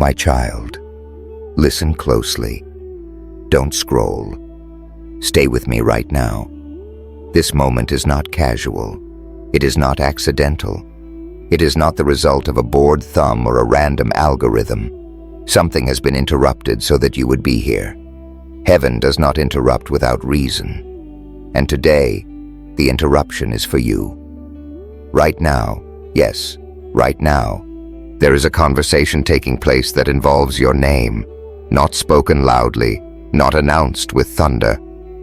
My child, listen closely. Don't scroll. Stay with me right now. This moment is not casual. It is not accidental. It is not the result of a bored thumb or a random algorithm. Something has been interrupted so that you would be here. Heaven does not interrupt without reason. And today, the interruption is for you. Right now, yes, right now, there is a conversation taking place that involves your name, not spoken loudly, not announced with thunder,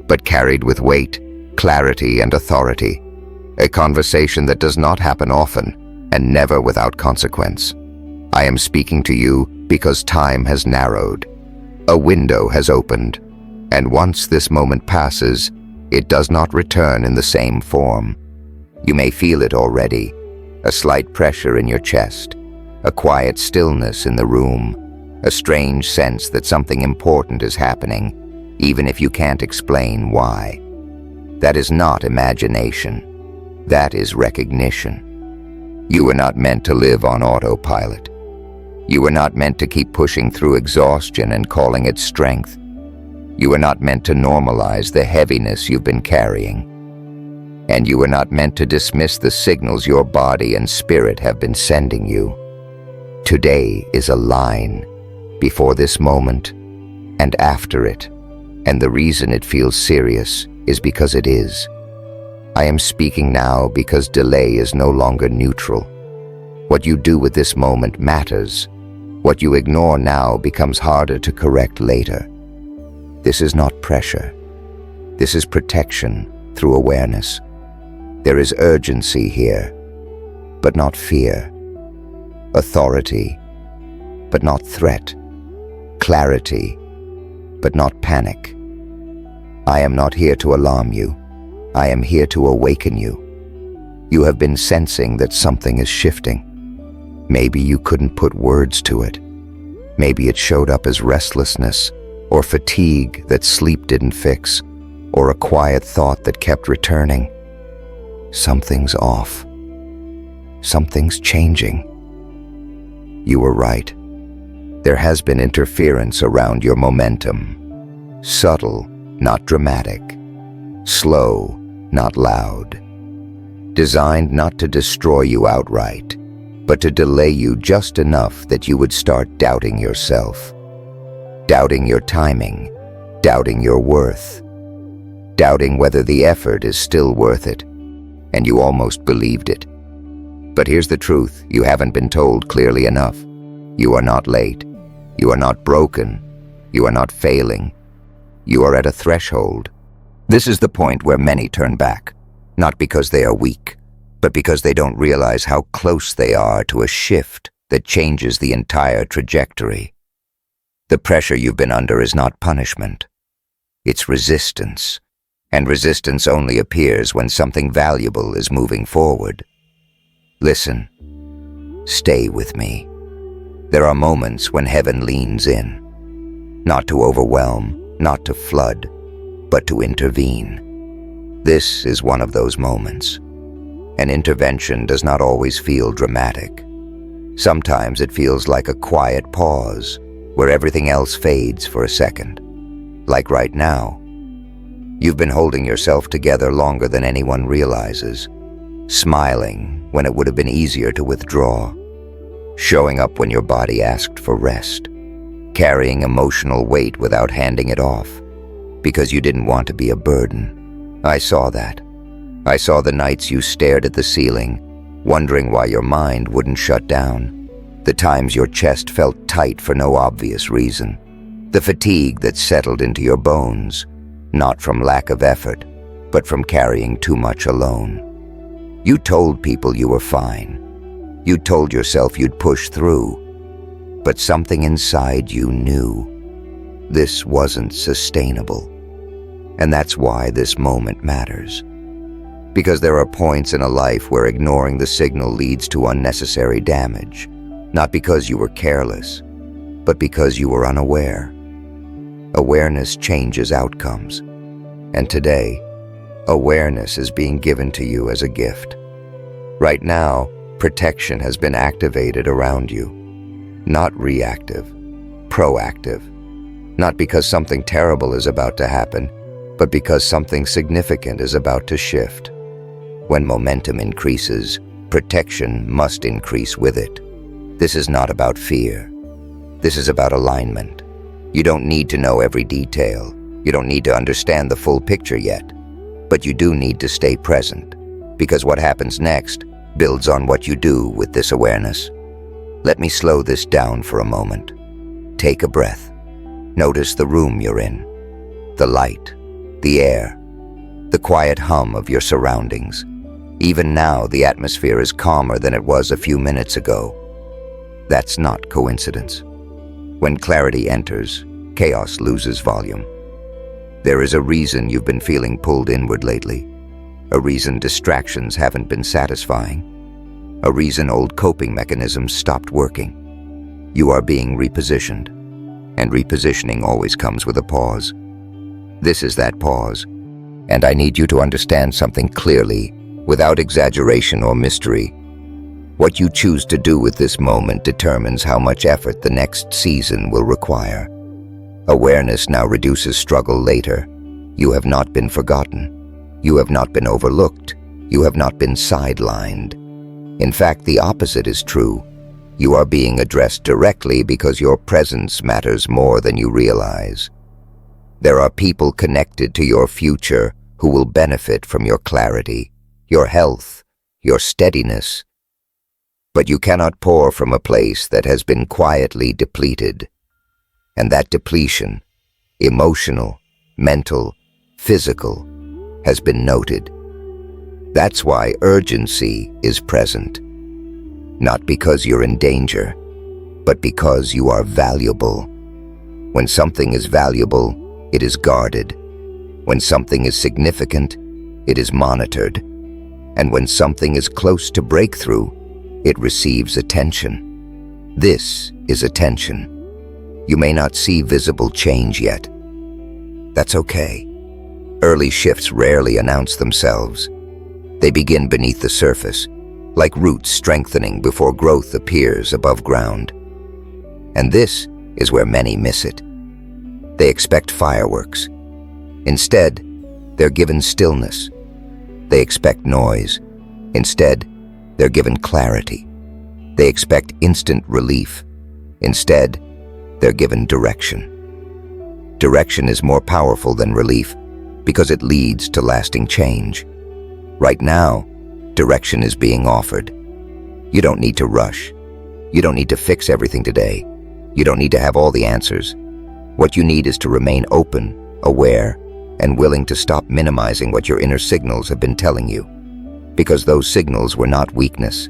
but carried with weight, clarity, and authority. A conversation that does not happen often, and never without consequence. I am speaking to you because time has narrowed. A window has opened, and once this moment passes, it does not return in the same form. You may feel it already, a slight pressure in your chest, a quiet stillness in the room, a strange sense that something important is happening, even if you can't explain why. That is not imagination. That is recognition. You were not meant to live on autopilot. You were not meant to keep pushing through exhaustion and calling it strength. You were not meant to normalize the heaviness you've been carrying. And you were not meant to dismiss the signals your body and spirit have been sending you. Today is a line before this moment and after it, and the reason it feels serious is because it is. I am speaking now because delay is no longer neutral. What you do with this moment matters. What you ignore now becomes harder to correct later. This is not pressure. This is protection through awareness. There is urgency here, but not fear. Authority, but not threat. Clarity, but not panic. I am not here to alarm you. I am here to awaken you. You have been sensing that something is shifting. Maybe you couldn't put words to it. Maybe it showed up as restlessness, or fatigue that sleep didn't fix, or a quiet thought that kept returning. Something's off. Something's changing. You were right. There has been interference around your momentum. Subtle, not dramatic. Slow, not loud. Designed not to destroy you outright, but to delay you just enough that you would start doubting yourself. Doubting your timing, doubting your worth, doubting whether the effort is still worth it, and you almost believed it. But here's the truth you haven't been told clearly enough. You are not late. You are not broken. You are not failing. You are at a threshold. This is the point where many turn back, not because they are weak, but because they don't realize how close they are to a shift that changes the entire trajectory. The pressure you've been under is not punishment. It's resistance, and resistance only appears when something valuable is moving forward. Listen. Stay with me. There are moments when heaven leans in, not to overwhelm, not to flood, but to intervene. This is one of those moments. An intervention does not always feel dramatic. Sometimes it feels like a quiet pause, where everything else fades for a second. Like right now. You've been holding yourself together longer than anyone realizes, smiling when it would have been easier to withdraw, showing up when your body asked for rest, carrying emotional weight without handing it off, because you didn't want to be a burden. I saw that. I saw the nights you stared at the ceiling, wondering why your mind wouldn't shut down, the times your chest felt tight for no obvious reason, the fatigue that settled into your bones, not from lack of effort, but from carrying too much alone. You told people you were fine. You told yourself you'd push through, but something inside you knew this wasn't sustainable. And that's why this moment matters. Because there are points in a life where ignoring the signal leads to unnecessary damage, not because you were careless, but because you were unaware. Awareness changes outcomes, and today, awareness is being given to you as a gift. Right now, protection has been activated around you. Not reactive, proactive. Not because something terrible is about to happen, but because something significant is about to shift. When momentum increases, protection must increase with it. This is not about fear. This is about alignment. You don't need to know every detail. You don't need to understand the full picture yet. But you do need to stay present, because what happens next builds on what you do with this awareness. Let me slow this down for a moment. Take a breath. Notice the room you're in, the light, the air, the quiet hum of your surroundings. Even now, the atmosphere is calmer than it was a few minutes ago. That's not coincidence. When clarity enters, chaos loses volume. There is a reason you've been feeling pulled inward lately, a reason distractions haven't been satisfying, a reason old coping mechanisms stopped working. You are being repositioned, and repositioning always comes with a pause. This is that pause, and I need you to understand something clearly, without exaggeration or mystery. What you choose to do with this moment determines how much effort the next season will require. Awareness now reduces struggle later. You have not been forgotten. You have not been overlooked. You have not been sidelined. In fact, the opposite is true. You are being addressed directly because your presence matters more than you realize. There are people connected to your future who will benefit from your clarity, your health, your steadiness. But you cannot pour from a place that has been quietly depleted. And that depletion, emotional, mental, physical, has been noted. That's why urgency is present. Not because you're in danger, but because you are valuable. When something is valuable, it is guarded. When something is significant, it is monitored. And when something is close to breakthrough, it receives attention. This is attention. You may not see visible change yet. That's okay. Early shifts rarely announce themselves. They begin beneath the surface, like roots strengthening before growth appears above ground. And this is where many miss it. They expect fireworks. Instead, they're given stillness. They expect noise. Instead, they're given clarity. They expect instant relief. Instead, they're given direction. Direction is more powerful than relief because it leads to lasting change. Right now, direction is being offered. You don't need to rush. You don't need to fix everything today. You don't need to have all the answers. What you need is to remain open, aware, and willing to stop minimizing what your inner signals have been telling you. Because those signals were not weakness.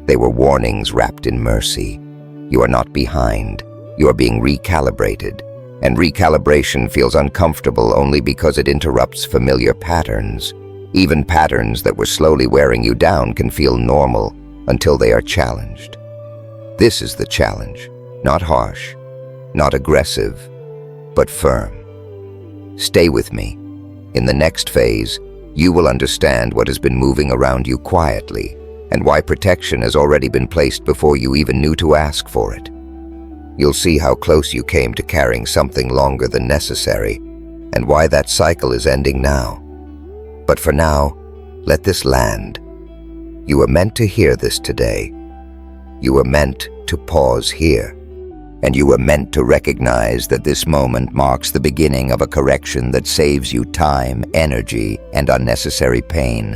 They were warnings wrapped in mercy. You are not behind. You are being recalibrated. And recalibration feels uncomfortable only because it interrupts familiar patterns. Even patterns that were slowly wearing you down can feel normal until they are challenged. This is the challenge. Not harsh, not aggressive, but firm. Stay with me. In the next phase, you will understand what has been moving around you quietly and why protection has already been placed before you even knew to ask for it. You'll see how close you came to carrying something longer than necessary and why that cycle is ending now. But for now, let this land. You were meant to hear this today. You were meant to pause here. And you were meant to recognize that this moment marks the beginning of a correction that saves you time, energy, and unnecessary pain.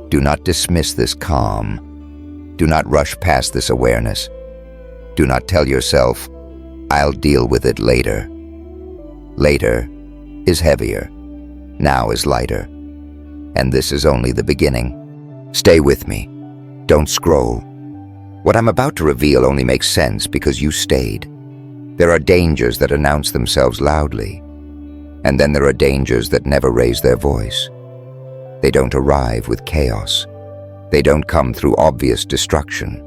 Do not dismiss this calm. Do not rush past this awareness. Do not tell yourself, "I'll deal with it later." Later is heavier. Now is lighter. And this is only the beginning. Stay with me. Don't scroll. What I'm about to reveal only makes sense because you stayed. There are dangers that announce themselves loudly, and then there are dangers that never raise their voice. They don't arrive with chaos. They don't come through obvious destruction.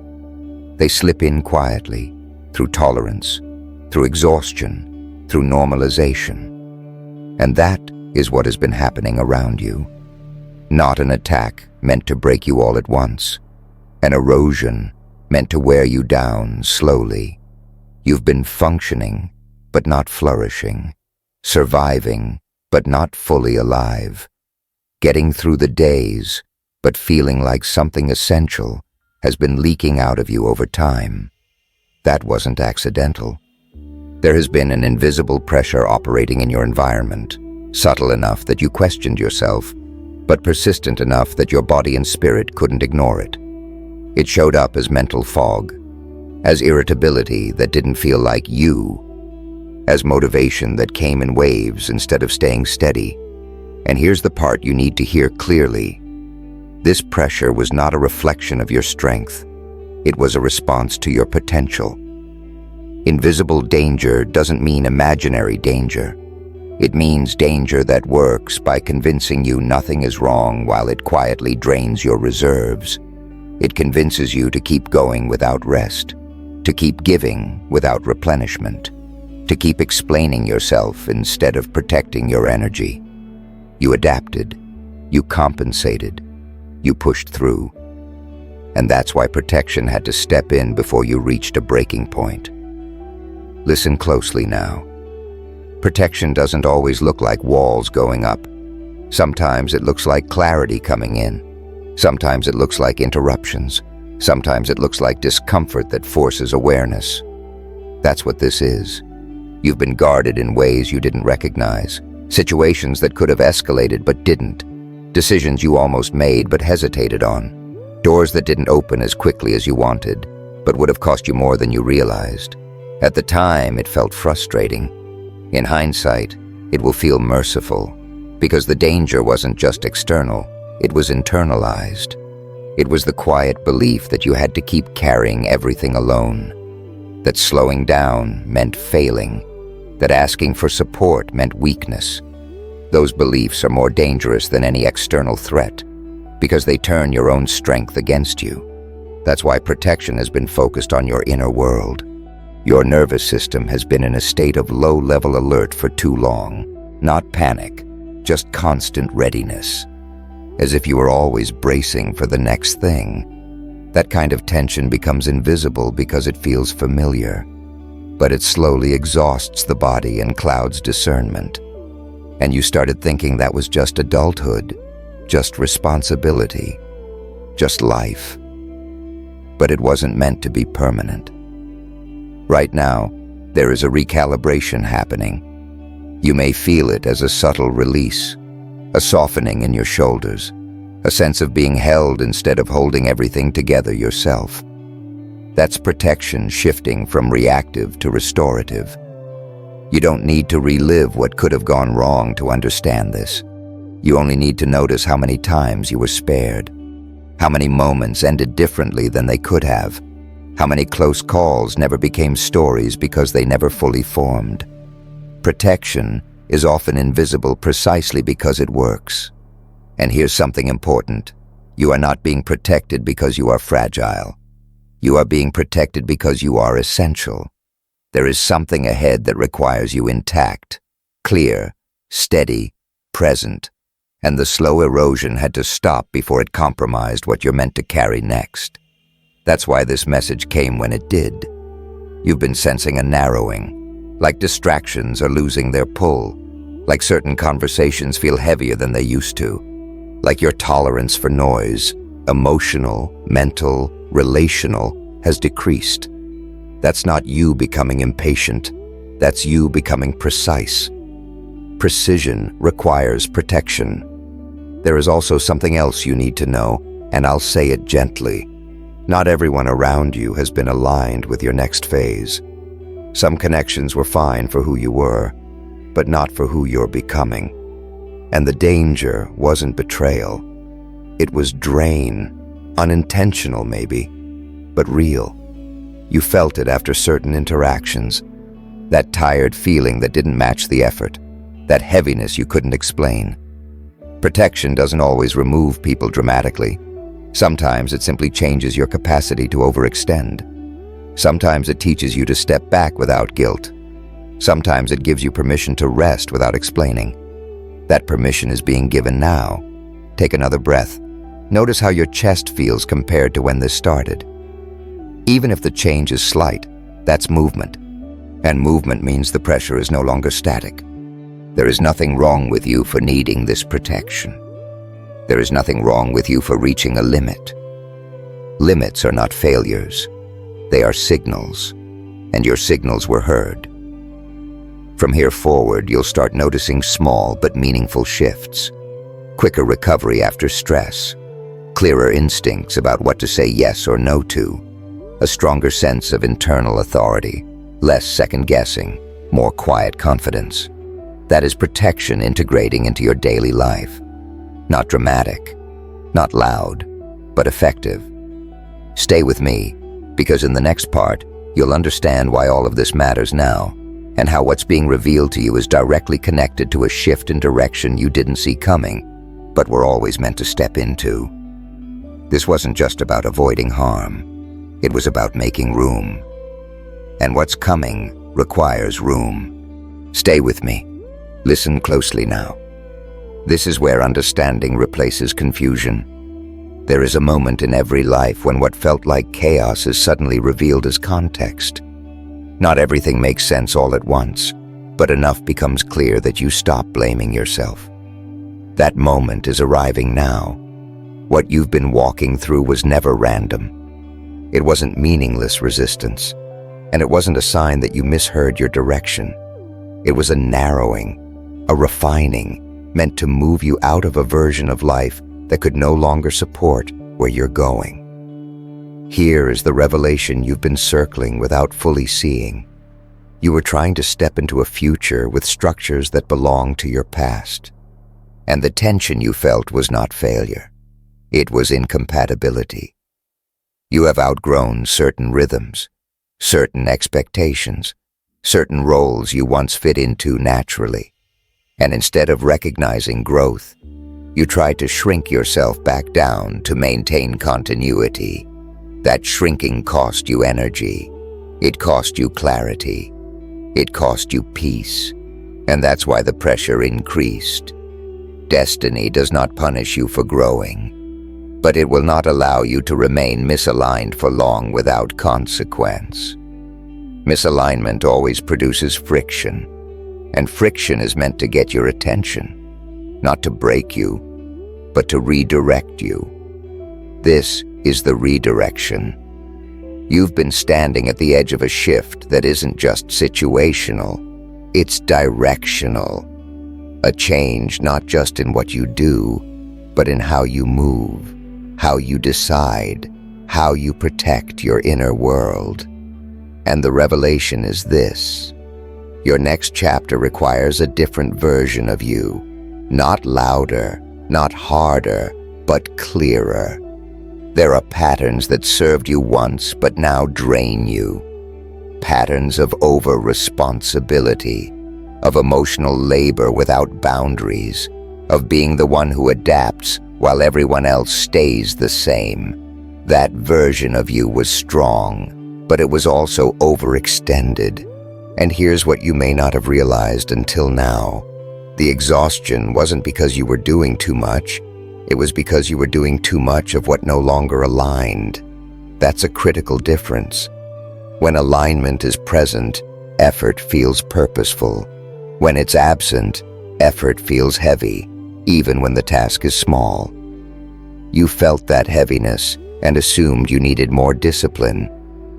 They slip in quietly, through tolerance, through exhaustion, through normalization. And that is what has been happening around you. Not an attack meant to break you all at once. An erosion meant to wear you down slowly, You've been functioning, but not flourishing. Surviving, but not fully alive. Getting through the days, but feeling like something essential has been leaking out of you over time. That wasn't accidental. There has been an invisible pressure operating in your environment, subtle enough that you questioned yourself, but persistent enough that your body and spirit couldn't ignore it. It showed up as mental fog, as irritability that didn't feel like you, as motivation that came in waves instead of staying steady. And here's the part you need to hear clearly. This pressure was not a reflection of your strength. It was a response to your potential. Invisible danger doesn't mean imaginary danger. It means danger that works by convincing you nothing is wrong while it quietly drains your reserves. It convinces you to keep going without rest, to keep giving without replenishment, to keep explaining yourself instead of protecting your energy. You adapted, you compensated, you pushed through. And that's why protection had to step in before you reached a breaking point. Listen closely now. Protection doesn't always look like walls going up. Sometimes it looks like clarity coming in. Sometimes it looks like interruptions. Sometimes it looks like discomfort that forces awareness. That's what this is. You've been guarded in ways you didn't recognize. Situations that could have escalated but didn't. Decisions you almost made but hesitated on. Doors that didn't open as quickly as you wanted, but would have cost you more than you realized. At the time, it felt frustrating. In hindsight, it will feel merciful, because the danger wasn't just external, it was internalized. It was the quiet belief that you had to keep carrying everything alone, that slowing down meant failing, that asking for support meant weakness. Those beliefs are more dangerous than any external threat, because they turn your own strength against you. That's why protection has been focused on your inner world. Your nervous system has been in a state of low-level alert for too long. Not panic, just constant readiness. As if you were always bracing for the next thing. That kind of tension becomes invisible because it feels familiar, but it slowly exhausts the body and clouds discernment. And you started thinking that was just adulthood, just responsibility, just life. But it wasn't meant to be permanent. Right now, there is a recalibration happening. You may feel it as a subtle release, a softening in your shoulders, a sense of being held instead of holding everything together yourself. That's protection shifting from reactive to restorative. You don't need to relive what could have gone wrong to understand this. You only need to notice how many times you were spared, how many moments ended differently than they could have, how many close calls never became stories because they never fully formed. Protection is often invisible precisely because it works. And here's something important. You are not being protected because you are fragile. You are being protected because you are essential. There is something ahead that requires you intact, clear, steady, present, and the slow erosion had to stop before it compromised what you're meant to carry next. That's why this message came when it did. You've been sensing a narrowing, like distractions are losing their pull, like certain conversations feel heavier than they used to, like your tolerance for noise, emotional, mental, relational, has decreased. That's not you becoming impatient, that's you becoming precise. Precision requires protection. There is also something else you need to know, and I'll say it gently. Not everyone around you has been aligned with your next phase. Some connections were fine for who you were, but not for who you're becoming. And the danger wasn't betrayal. It was drain, unintentional maybe, but real. You felt it after certain interactions. That tired feeling that didn't match the effort. That heaviness you couldn't explain. Protection doesn't always remove people dramatically. Sometimes it simply changes your capacity to overextend. Sometimes it teaches you to step back without guilt. Sometimes it gives you permission to rest without explaining. That permission is being given now. Take another breath. Notice how your chest feels compared to when this started. Even if the change is slight, that's movement. And movement means the pressure is no longer static. There is nothing wrong with you for needing this protection. There is nothing wrong with you for reaching a limit. Limits are not failures. They are signals, and your signals were heard. From here forward, you'll start noticing small but meaningful shifts. Quicker recovery after stress. Clearer instincts about what to say yes or no to. A stronger sense of internal authority. Less second-guessing. More quiet confidence. That is protection integrating into your daily life. Not dramatic, not loud, but effective. Stay with me, because in the next part, you'll understand why all of this matters now, and how what's being revealed to you is directly connected to a shift in direction you didn't see coming, but were always meant to step into. This wasn't just about avoiding harm. It was about making room. And what's coming requires room. Stay with me. Listen closely now. This is where understanding replaces confusion. There is a moment in every life when what felt like chaos is suddenly revealed as context. Not everything makes sense all at once, but enough becomes clear that you stop blaming yourself. That moment is arriving now. What you've been walking through was never random. It wasn't meaningless resistance, and it wasn't a sign that you misheard your direction. It was a narrowing, a refining, meant to move you out of a version of life that could no longer support where you're going. Here is the revelation you've been circling without fully seeing. You were trying to step into a future with structures that belong to your past. And the tension you felt was not failure. It was incompatibility. You have outgrown certain rhythms, certain expectations, certain roles you once fit into naturally. And instead of recognizing growth, you tried to shrink yourself back down to maintain continuity. That shrinking cost you energy. It cost you clarity. It cost you peace. And that's why the pressure increased. Destiny does not punish you for growing, but it will not allow you to remain misaligned for long without consequence. Misalignment always produces friction. And friction is meant to get your attention, not to break you, but to redirect you. This is the redirection. You've been standing at the edge of a shift that isn't just situational, it's directional. A change not just in what you do, but in how you move, how you decide, how you protect your inner world. And the revelation is this. Your next chapter requires a different version of you. Not louder, not harder, but clearer. There are patterns that served you once but now drain you. Patterns of over-responsibility, of emotional labor without boundaries, of being the one who adapts while everyone else stays the same. That version of you was strong, but it was also overextended. And here's what you may not have realized until now. The exhaustion wasn't because you were doing too much. It was because you were doing too much of what no longer aligned. That's a critical difference. When alignment is present, effort feels purposeful. When it's absent, effort feels heavy, even when the task is small. You felt that heaviness and assumed you needed more discipline.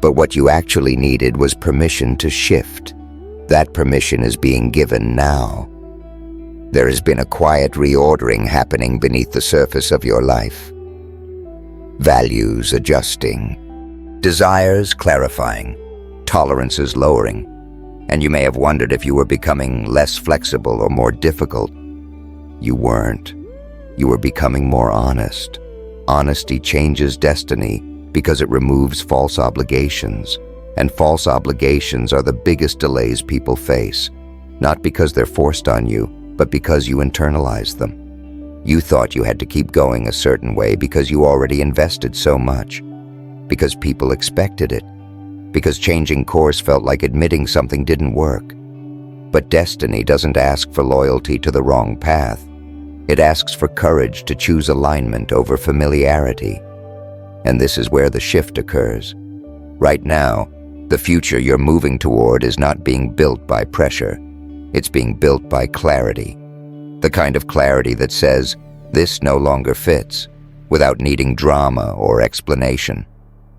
But what you actually needed was permission to shift. That permission is being given now. There has been a quiet reordering happening beneath the surface of your life. Values adjusting, desires clarifying, tolerances lowering, and you may have wondered if you were becoming less flexible or more difficult. You weren't. You were becoming more honest. Honesty changes destiny because it removes false obligations, and false obligations are the biggest delays people face, not because they're forced on you, but because you internalize them. You thought you had to keep going a certain way because you already invested so much, because people expected it, because changing course felt like admitting something didn't work. But destiny doesn't ask for loyalty to the wrong path. It asks for courage to choose alignment over familiarity. And this is where the shift occurs. Right now, The future you're moving toward is not being built by pressure. It's being built by clarity. The kind of clarity that says, this no longer fits, without needing drama or explanation.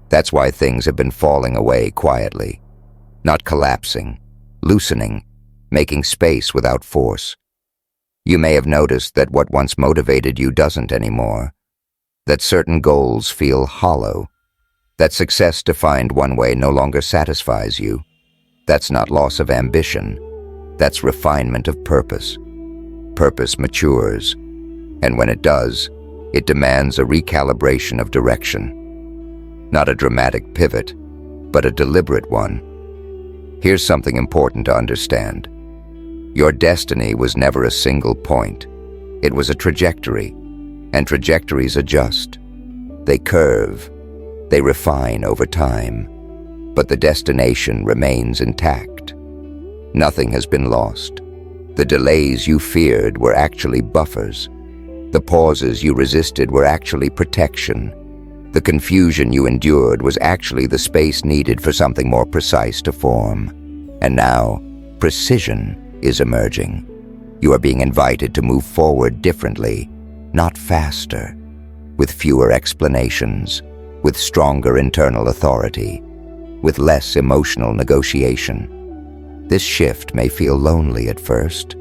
That's why things have been falling away quietly. Not collapsing, loosening, making space without force. You may have noticed that what once motivated you doesn't anymore. That certain goals feel hollow. That success defined one way no longer satisfies you. That's not loss of ambition. That's refinement of purpose. Purpose matures, and when it does, it demands a recalibration of direction. Not a dramatic pivot, but a deliberate one. Here's something important to understand. Your destiny was never a single point. It was a trajectory, and trajectories adjust. They curve, they refine over time, but the destination remains intact. Nothing has been lost. The delays you feared were actually buffers. The pauses you resisted were actually protection. The confusion you endured was actually the space needed for something more precise to form. And now, precision is emerging. You are being invited to move forward differently, not faster, with fewer explanations, with stronger internal authority, with less emotional negotiation. This shift may feel lonely at first,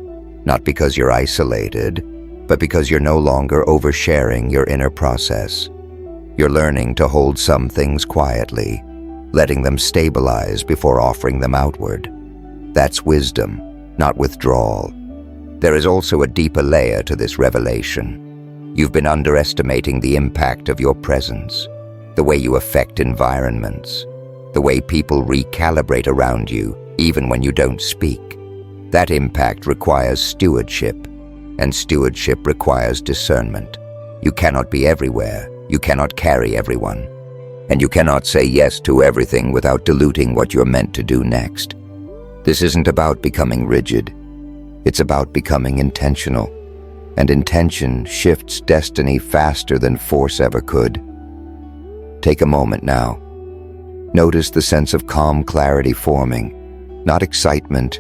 not because you're isolated, but because you're no longer oversharing your inner process. You're learning to hold some things quietly, letting them stabilize before offering them outward. That's wisdom, not withdrawal. There is also a deeper layer to this revelation. You've been underestimating the impact of your presence, the way you affect environments, the way people recalibrate around you, even when you don't speak. That impact requires stewardship, and stewardship requires discernment. You cannot be everywhere, you cannot carry everyone, and you cannot say yes to everything without diluting what you're meant to do next. This isn't about becoming rigid, it's about becoming intentional, and intention shifts destiny faster than force ever could. Take a moment now. Notice the sense of calm clarity forming. Not excitement,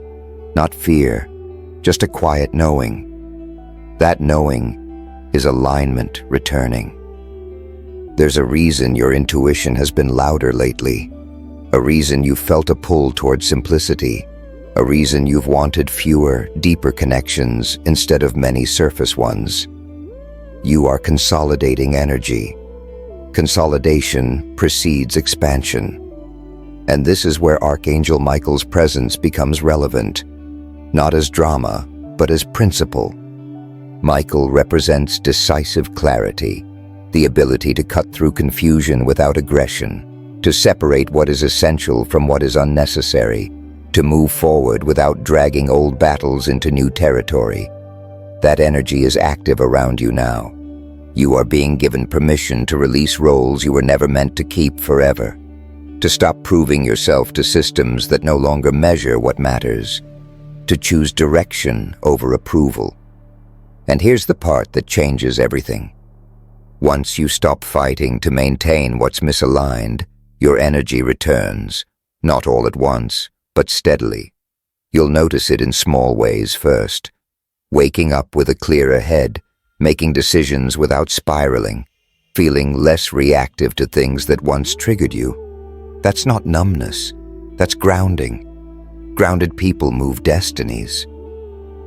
not fear, just a quiet knowing. That knowing is alignment returning. There's a reason your intuition has been louder lately, a reason you felt a pull towards simplicity, a reason you've wanted fewer, deeper connections instead of many surface ones. You are consolidating energy. Consolidation precedes expansion. And this is where Archangel Michael's presence becomes relevant, not as drama, but as principle. Michael represents decisive clarity, the ability to cut through confusion without aggression, to separate what is essential from what is unnecessary, to move forward without dragging old battles into new territory. That energy is active around you now. You are being given permission to release roles you were never meant to keep forever. To stop proving yourself to systems that no longer measure what matters, to choose direction over approval. And here's the part that changes everything. Once you stop fighting to maintain what's misaligned, your energy returns, not all at once, but steadily. You'll notice it in small ways first. Waking up with a clearer head, making decisions without spiraling, feeling less reactive to things that once triggered you. That's not numbness, that's grounding. Grounded people move destinies.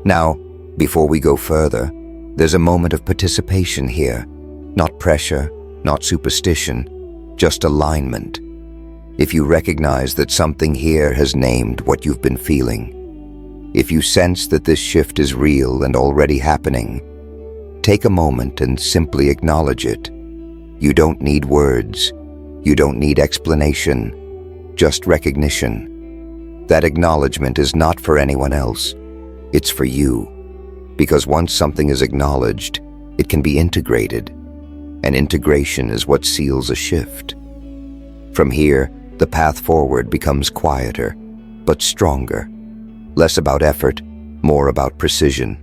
Now, before we go further, there's a moment of participation here. Not pressure, not superstition, just alignment. If you recognize that something here has named what you've been feeling, if you sense that this shift is real and already happening, take a moment and simply acknowledge it. You don't need words. You don't need explanation, just recognition. That acknowledgement is not for anyone else. It's for you. Because once something is acknowledged, it can be integrated. And integration is what seals a shift. From here, the path forward becomes quieter, but stronger. Less about effort, more about precision.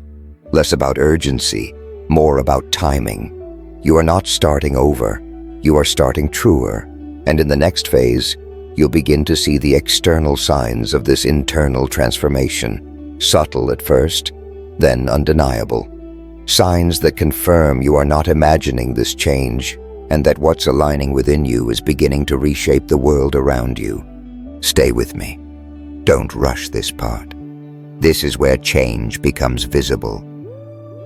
Less about urgency, more about timing. You are not starting over. You are starting truer, and in the next phase, you'll begin to see the external signs of this internal transformation, subtle at first, then undeniable. Signs that confirm you are not imagining this change and that what's aligning within you is beginning to reshape the world around you. Stay with me. Don't rush this part. This is where change becomes visible.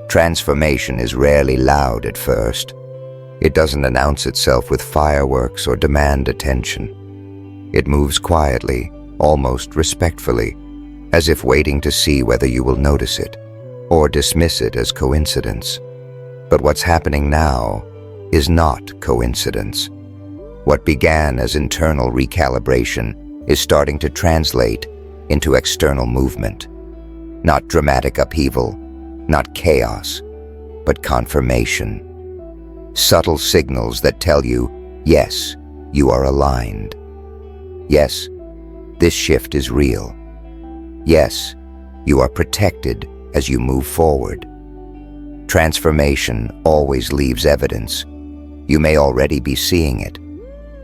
Transformation is rarely loud at first. It doesn't announce itself with fireworks or demand attention. It moves quietly, almost respectfully, as if waiting to see whether you will notice it or dismiss it as coincidence. But what's happening now is not coincidence. What began as internal recalibration is starting to translate into external movement. Not dramatic upheaval, not chaos, but confirmation. Subtle signals that tell you, yes, you are aligned. Yes, this shift is real. Yes, you are protected as you move forward. Transformation always leaves evidence. You may already be seeing it.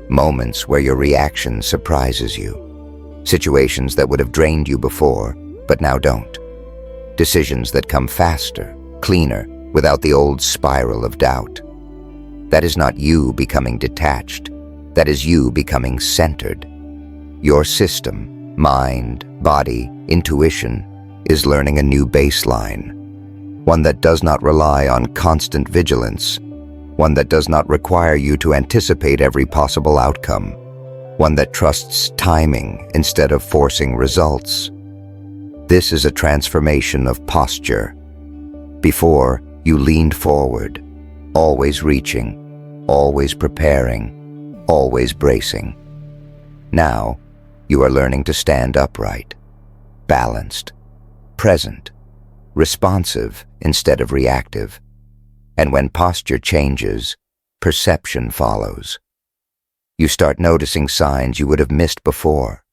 Moments where your reaction surprises you. Situations that would have drained you before, but now don't. Decisions that come faster, cleaner, without the old spiral of doubt. That is not you becoming detached. That is you becoming centered. Your system, mind, body, intuition, is learning a new baseline. One that does not rely on constant vigilance. One that does not require you to anticipate every possible outcome. One that trusts timing instead of forcing results. This is a transformation of posture. Before, you leaned forward, always reaching, always preparing, always bracing. Now, you are learning to stand upright, balanced, present, responsive instead of reactive. And when posture changes, perception follows. You start noticing signs you would have missed before,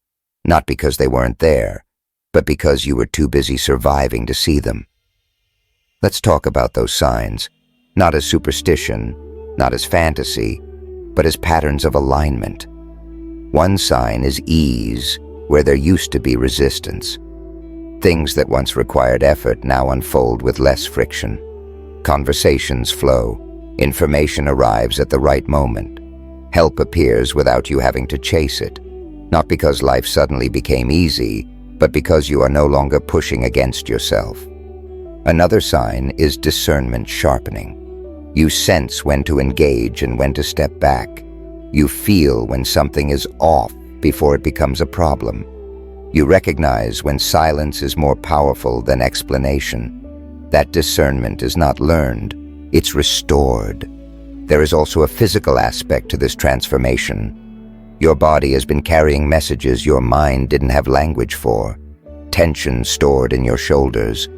not because they weren't there, but because you were too busy surviving to see them. Let's talk about those signs, not as superstition, not as fantasy, but as patterns of alignment. One sign is ease, where there used to be resistance. Things that once required effort now unfold with less friction. Conversations flow, information arrives at the right moment. Help appears without you having to chase it, not because life suddenly became easy, but because you are no longer pushing against yourself. Another sign is discernment sharpening. You sense when to engage and when to step back. You feel when something is off before it becomes a problem. You recognize when silence is more powerful than explanation. That discernment is not learned, it's restored. There is also a physical aspect to this transformation. Your body has been carrying messages your mind didn't have language for. Tension stored in your shoulders,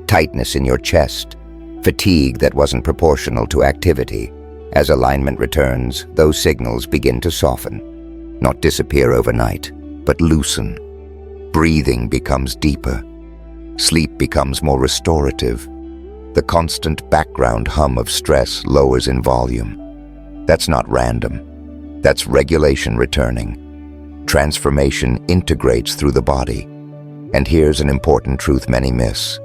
tightness in your chest, fatigue that wasn't proportional to activity. As alignment returns, those signals begin to soften. Not disappear overnight, but loosen. Breathing becomes deeper. Sleep becomes more restorative. The constant background hum of stress lowers in volume. That's not random. That's regulation returning. Transformation integrates through the body. And here's an important truth many miss.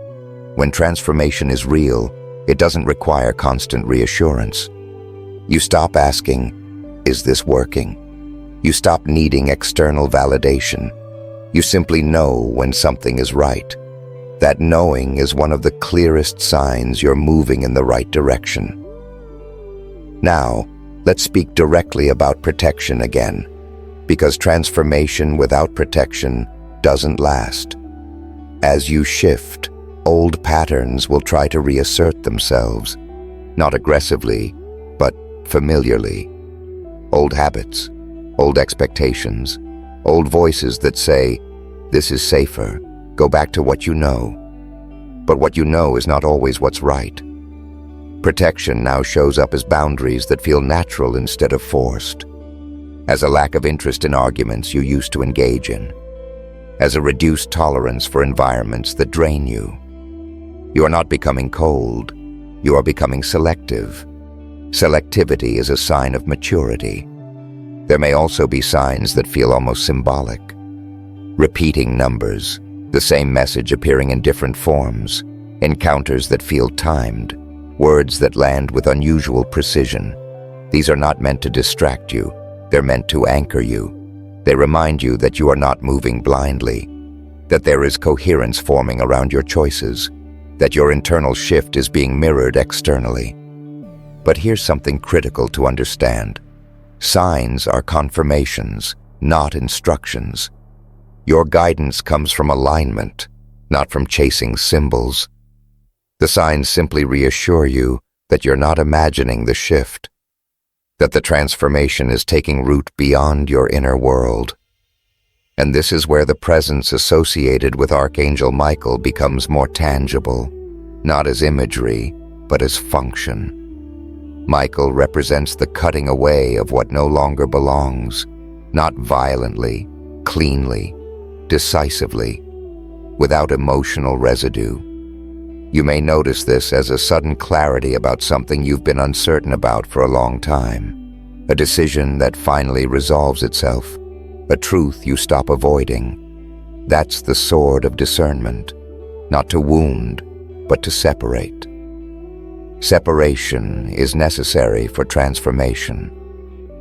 When transformation is real, it doesn't require constant reassurance. You stop asking, is this working? You stop needing external validation. You simply know when something is right. That knowing is one of the clearest signs you're moving in the right direction. Now, let's speak directly about protection again, because transformation without protection doesn't last. As you shift, old patterns will try to reassert themselves, not aggressively, but familiarly. Old habits, old expectations, old voices that say, this is safer. Go back to what you know. But what you know is not always what's right. Protection now shows up as boundaries that feel natural instead of forced. As a lack of interest in arguments you used to engage in. As a reduced tolerance for environments that drain you. You are not becoming cold. You are becoming selective. Selectivity is a sign of maturity. There may also be signs that feel almost symbolic. Repeating numbers, the same message appearing in different forms, encounters that feel timed, words that land with unusual precision. These are not meant to distract you, they're meant to anchor you. They remind you that you are not moving blindly, that there is coherence forming around your choices, that your internal shift is being mirrored externally. But here's something critical to understand. Signs are confirmations, not instructions. Your guidance comes from alignment, not from chasing symbols. The signs simply reassure you that you're not imagining the shift, that the transformation is taking root beyond your inner world. And this is where the presence associated with Archangel Michael becomes more tangible, not as imagery, but as function. Michael represents the cutting away of what no longer belongs, not violently, cleanly, decisively, without emotional residue. You may notice this as a sudden clarity about something you've been uncertain about for a long time, a decision that finally resolves itself, a truth you stop avoiding. That's the sword of discernment, not to wound, but to separate. Separation is necessary for transformation.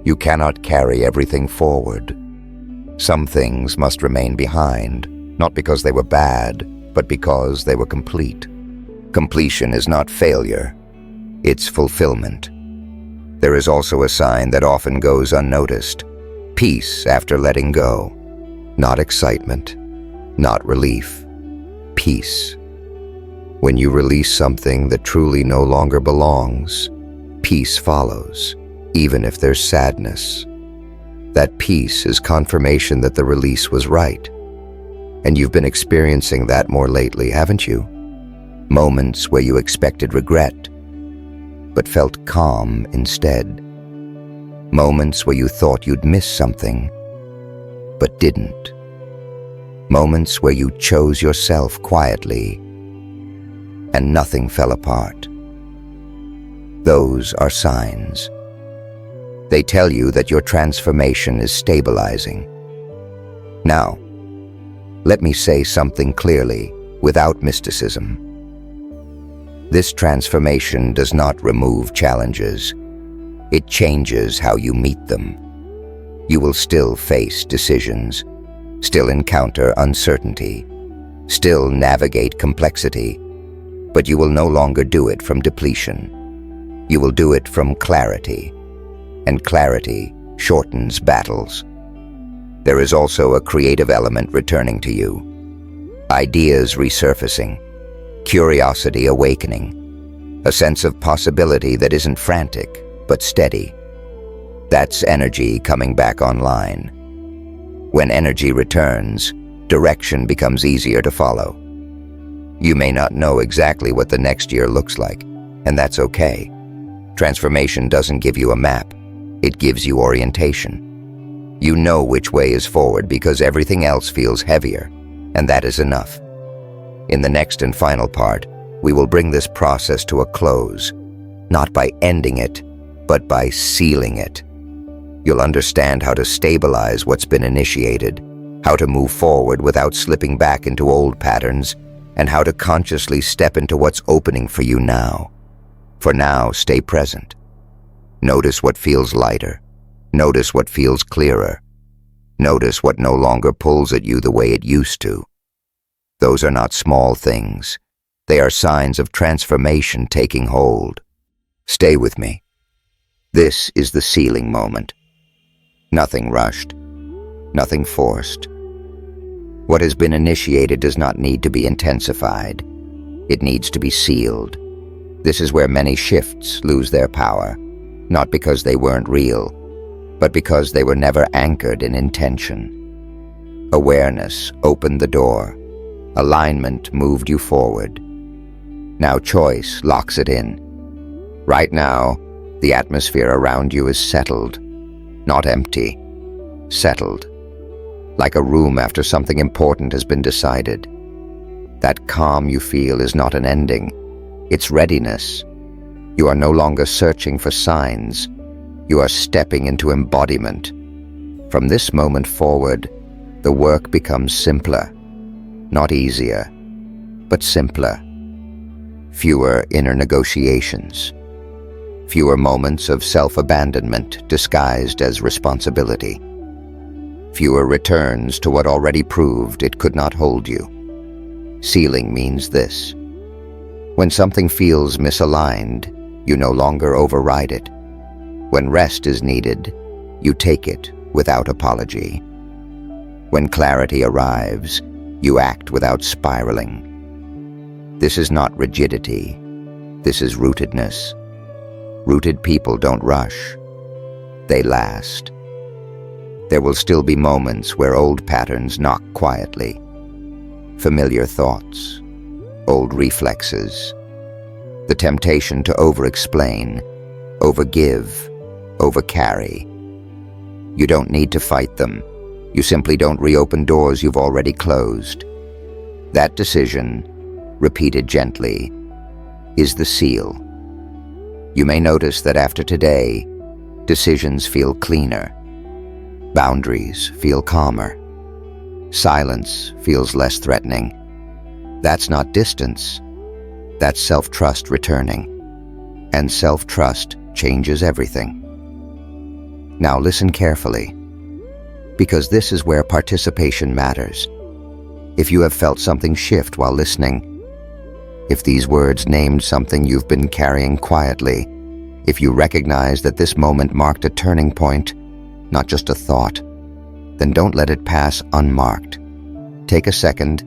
You cannot carry everything forward. Some things must remain behind, not because they were bad, but because they were complete. Completion is not failure, it's fulfillment. There is also a sign that often goes unnoticed: peace after letting go. Not excitement, not relief, peace. When you release something that truly no longer belongs, peace follows, even if there's sadness. That peace is confirmation that the release was right. And you've been experiencing that more lately, haven't you? Moments where you expected regret, but felt calm instead. Moments where you thought you'd miss something, but didn't. Moments where you chose yourself quietly, and nothing fell apart. Those are signs. They tell you that your transformation is stabilizing. Now, let me say something clearly, without mysticism. This transformation does not remove challenges. It changes how you meet them. You will still face decisions, still encounter uncertainty, still navigate complexity, but you will no longer do it from depletion. You will do it from clarity, and clarity shortens battles. There is also a creative element returning to you. Ideas resurfacing, curiosity awakening, a sense of possibility that isn't frantic, but steady. That's energy coming back online. When energy returns, direction becomes easier to follow. You may not know exactly what the next year looks like, and that's okay. Transformation doesn't give you a map, it gives you orientation. You know which way is forward because everything else feels heavier, and that is enough. In the next and final part, we will bring this process to a close, not by ending it, but by sealing it. You'll understand how to stabilize what's been initiated, how to move forward without slipping back into old patterns, and how to consciously step into what's opening for you now. For now, stay present. Notice what feels lighter. Notice what feels clearer. Notice what no longer pulls at you the way it used to. Those are not small things. They are signs of transformation taking hold. Stay with me. This is the sealing moment. Nothing rushed. Nothing forced. What has been initiated does not need to be intensified. It needs to be sealed. This is where many shifts lose their power, not because they weren't real, but because they were never anchored in intention. Awareness opened the door. Alignment moved you forward. Now choice locks it in. Right now, the atmosphere around you is settled, not empty. Settled. Like a room after something important has been decided. That calm you feel is not an ending. It's readiness. You are no longer searching for signs. You are stepping into embodiment, From this moment forward, the work becomes simpler, not easier, but simpler. Fewer inner negotiations, fewer moments of self-abandonment disguised as responsibility, fewer returns to what already proved it could not hold you. Sealing means this: when something feels misaligned, you no longer override it. When rest is needed, you take it without apology. When clarity arrives, you act without spiraling. This is not rigidity. This is rootedness. Rooted people don't rush. They last. There will still be moments where old patterns knock quietly. Familiar thoughts, old reflexes, the temptation to over-explain, over-give, over-carry. You don't need to fight them. You simply don't reopen doors you've already closed. That decision, repeated gently, is the seal. You may notice that after today, decisions feel cleaner. Boundaries feel calmer. Silence feels less threatening. That's not distance. That's self-trust returning. And self-trust changes everything. Now listen carefully, because this is where participation matters. If you have felt something shift while listening, if these words named something you've been carrying quietly, if you recognize that this moment marked a turning point, not just a thought, then don't let it pass unmarked. Take a second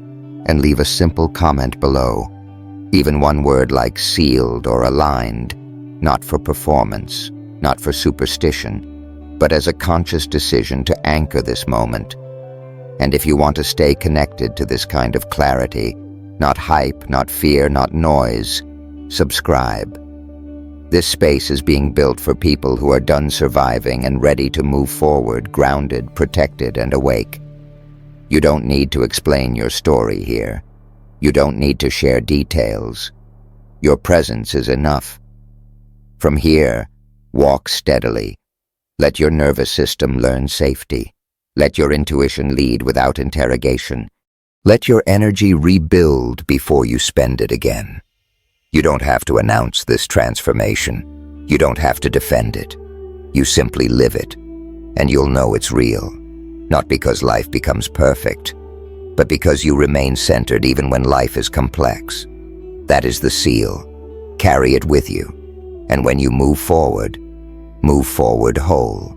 and leave a simple comment below, even one word like sealed or aligned, not for performance, not for superstition, but as a conscious decision to anchor this moment. And if you want to stay connected to this kind of clarity, not hype, not fear, not noise, subscribe. This space is being built for people who are done surviving and ready to move forward, grounded, protected, and awake. You don't need to explain your story here. You don't need to share details. Your presence is enough. From here, walk steadily. Let your nervous system learn safety. Let your intuition lead without interrogation. Let your energy rebuild before you spend it again. You don't have to announce this transformation. You don't have to defend it. You simply live it, and you'll know it's real. Not because life becomes perfect, but because you remain centered even when life is complex. That is the seal. Carry it with you, and when you move forward whole.